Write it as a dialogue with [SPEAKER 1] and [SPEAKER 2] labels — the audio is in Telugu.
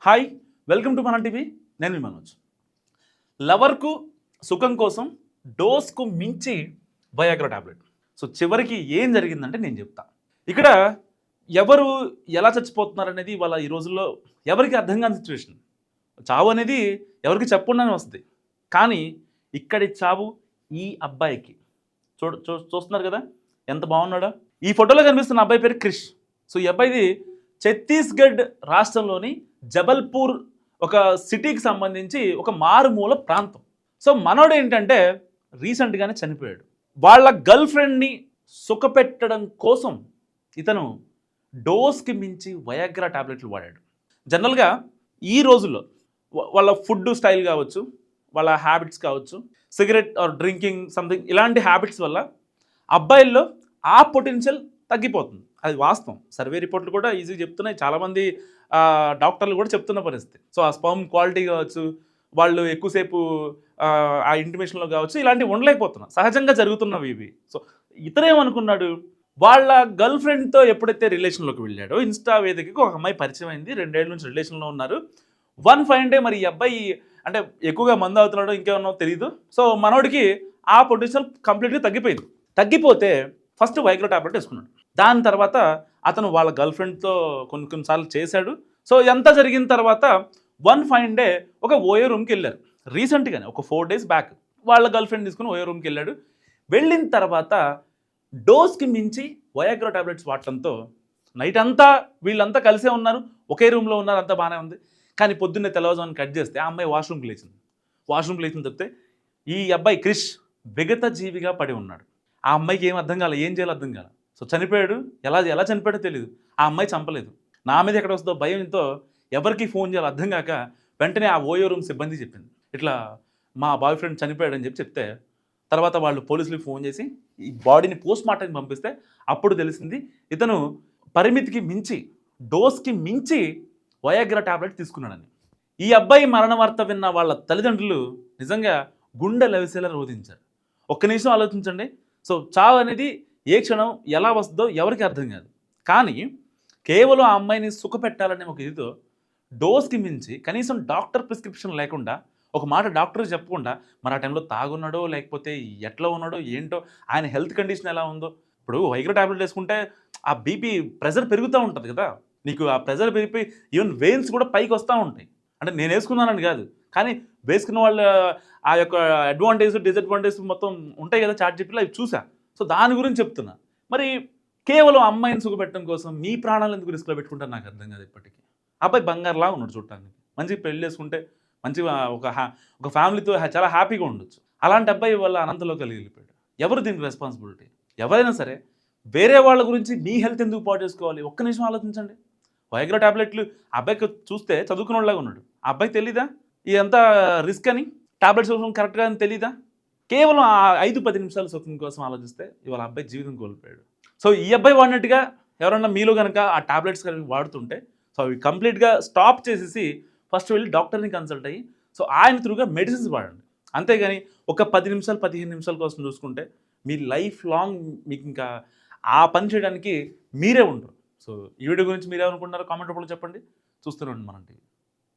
[SPEAKER 1] హాయ్, వెల్కమ్ టు మన టీవీ. నేను మీ మనోజ్. లవర్కు సుఖం కోసం డోస్కు మించి వయాగ్రా టాబ్లెట్. సో చివరికి ఏం జరిగిందంటే నేను చెప్తా. ఇక్కడ ఎవరు ఎలా చచ్చిపోతున్నారనేది వాళ్ళ ఈ రోజుల్లో ఎవరికి అర్థం కాని సిచ్యువేషన్. చావు అనేది ఎవరికి చెప్పకుండానే వస్తుంది. కానీ ఇక్కడి చావు ఈ అబ్బాయికి. చూస్తున్నారు కదా ఎంత బాగున్నాడో. ఈ ఫోటోలో కనిపిస్తున్న అబ్బాయి పేరు క్రిష్. సో ఈ అబ్బాయిది ఛత్తీస్గఢ్ రాష్ట్రంలోని జబల్పూర్ ఒక సిటీకి సంబంధించి ఒక మారుమూల ప్రాంతం. సో మనోడు ఏంటంటే రీసెంట్గానే చనిపోయాడు. వాళ్ళ గర్ల్ ఫ్రెండ్ని సుఖపెట్టడం కోసం ఇతను డోస్కి మించి వయాగ్రా టాబ్లెట్లు వాడాడు. జనరల్గా ఈ రోజుల్లో వాళ్ళ ఫుడ్ స్టైల్ కావచ్చు, వాళ్ళ హ్యాబిట్స్ కావచ్చు, సిగరెట్ ఆర్ డ్రింకింగ్ సంథింగ్ ఇలాంటి హ్యాబిట్స్ వల్ల అబ్బాయిల్లో ఆ పొటెన్షియల్ తగ్గిపోతుంది. అది వాస్తవం. సర్వే రిపోర్ట్లు కూడా ఈజీగా చెప్తున్నాయి. చాలామంది డాక్టర్లు కూడా చెప్తున్న పరిస్థితి. సో ఆ స్పర్మ్ క్వాలిటీ కావచ్చు, వాళ్ళు ఎక్కువసేపు ఆ ఇంటిమేషన్లో కావచ్చు, ఇలాంటివి ఉండలేకపోతున్నారు. సహజంగా జరుగుతున్నవి ఇవి. సో ఇతనేమనుకున్నాడు, వాళ్ళ గర్ల్ ఫ్రెండ్తో ఎప్పుడైతే రిలేషన్లోకి వెళ్ళాడో ఇన్స్టా వేదికకి ఒక అమ్మాయి పరిచయం అయింది. 2 ఏళ్ళ నుంచి రిలేషన్లో ఉన్నారు. వన్ ఫైన్ డే మరి ఈ అబ్బాయి అంటే ఎక్కువగా మందు అవుతున్నాడో ఇంకేమన్నా తెలియదు. సో మనోడికి ఆ పొటెన్షియల్ కంప్లీట్గా తగ్గిపోయింది. తగ్గిపోతే ఫస్ట్ వయాగ్రా టాబ్లెట్ వేసుకున్నాడు. దాని తర్వాత అతను వాళ్ళ గర్ల్ ఫ్రెండ్తో కొన్నిసార్లు చేశాడు. సో ఎంత జరిగిన తర్వాత వన్ ఫైన్ డే ఒక ఓయో రూమ్కి వెళ్ళారు. రీసెంట్గానే ఒక 4 days బ్యాక్ వాళ్ళ గర్ల్ ఫ్రెండ్ తీసుకుని ఓయో రూమ్కి వెళ్ళాడు. వెళ్ళిన తర్వాత డోస్కి మించి వయాగ్రా టాబ్లెట్స్ వాడటంతో నైట్ అంతా వీళ్ళంతా కలిసే ఉన్నారు, ఒకే రూమ్లో ఉన్నారు, అంతా బాగానే ఉంది. కానీ పొద్దున్నే తెల్లవారుజామున కట్ చేస్తే ఆ అమ్మాయి వాష్రూమ్కి లేచిన చెప్తే ఈ అబ్బాయి క్రిష్ విగత జీవిగా పడి ఉన్నాడు. ఆ అమ్మాయికి ఏం అర్థం కాలే, ఏం చేయాలో అర్థం కాలే. సో చనిపోయాడు. ఎలా చనిపోయాడో తెలియదు. ఆ అమ్మాయి చంపలేదు. నా మీద ఎక్కడ వస్తుందో భయంతో ఎవరికి ఫోన్ చేయాలో అర్థం కాక వెంటనే ఆ ఓయో రూమ్ సిబ్బంది చెప్పింది, ఇట్లా మా బాయ్ ఫ్రెండ్ చనిపోయాడని చెప్తే తర్వాత వాళ్ళు పోలీసులకు ఫోన్ చేసి ఈ బాడీని పోస్ట్ మార్టంకి పంపిస్తే అప్పుడు తెలిసింది ఇతను పరిమితికి మించి, డోస్కి మించి వయాగ్రా టాబ్లెట్ తీసుకున్నాడని. ఈ అబ్బాయి మరణ వార్త విన్న వాళ్ళ తల్లిదండ్రులు నిజంగా గుండె లవిసేలా రోధించారు. ఒక్క నిమిషం ఆలోచించండి. సో చావు అనేది ఏ క్షణం ఎలా వస్తుందో ఎవరికి అర్థం కాదు. కానీ కేవలం ఆ అమ్మాయిని సుఖపెట్టాలనే ఒక ఇదితో డోస్కి మించి కనీసం డాక్టర్ ప్రిస్క్రిప్షన్ లేకుండా, ఒక మాట డాక్టర్ చెప్పకుండా మరి ఆ టైంలో తాగున్నాడో లేకపోతే ఎట్లా ఉన్నాడో ఏంటో, ఆయన హెల్త్ కండిషన్ ఎలా ఉందో. ఇప్పుడు వయాగ్రా టాబ్లెట్ వేసుకుంటే ఆ బీపీ ప్రెషర్ పెరుగుతూ ఉంటుంది కదా, నీకు ఆ ప్రెషర్ పెరిగిపోయి ఈవెన్ వెయిన్స్ కూడా పైకి వస్తూ ఉంటాయి. అంటే నేను వేసుకున్నానని కాదు, కానీ వేసుకున్న వాళ్ళ ఆ యొక్క అడ్వాంటేజ్ డిసడ్వాంటేజ్ మొత్తం ఉంటాయి కదా చాట్ జీపీటీలో, అవి చూసా. సో దాని గురించి చెప్తున్నా. మరి కేవలం అమ్మాయిని సుఖపెట్టడం కోసం మీ ప్రాణాలు ఎందుకు రిస్క్లో పెట్టుకుంటారు నాకు అర్థం కాదు ఇప్పటికీ. అబ్బాయి బంగారులా ఉన్నాడు చూడటానికి, మంచిగా పెళ్లి చేసుకుంటే మంచిగా ఒక ఫ్యామిలీతో చాలా హ్యాపీగా ఉండొచ్చు. అలాంటి అబ్బాయి వల్ల అనంతలోకి వెళ్ళిపోయాడు. ఎవరు దీనికి రెస్పాన్సిబిలిటీ? ఎవరైనా సరే వేరే వాళ్ళ గురించి మీ హెల్త్ ఎందుకు పాడు చేసుకోవాలి? ఒక్క నిమిషం ఆలోచించండి. వయాగ్రా టాబ్లెట్లు అబ్బాయికి చూస్తే చదువుకున్న వాళ్ళగా ఉన్నాడు. ఆ అబ్బాయి తెలీదా ఇదంతా రిస్క్ అని, టాబ్లెట్స్ కరెక్ట్గా అని తెలీదా? కేవలం ఆ 5-10 నిమిషాల సుఖం కోసం ఆలోచిస్తే ఇవాళ అబ్బాయి జీవితం కోల్పోయాడు. సో ఈ అబ్బాయి వాడినట్టుగా ఎవరన్నా మీలో కనుక ఆ టాబ్లెట్స్ కనుక వాడుతుంటే సో అవి కంప్లీట్గా స్టాప్ చేసేసి ఫస్ట్ వెళ్ళి డాక్టర్ని కన్సల్ట్ అయ్యి సో ఆయన త్రూగా మెడిసిన్స్ వాడండి. అంతేగాని ఒక 10 నిమిషాలు 15 నిమిషాల కోసం చూసుకుంటే మీ లైఫ్ లాంగ్ మీకు ఇంకా ఆ పని చేయడానికి మీరే ఉండరు. సో ఈ వీడియో గురించి మీరేమనుకుంటున్నారో కామెంట్ రూపంలో చెప్పండి. చూస్తూనే ఉండండి మన టీవీ.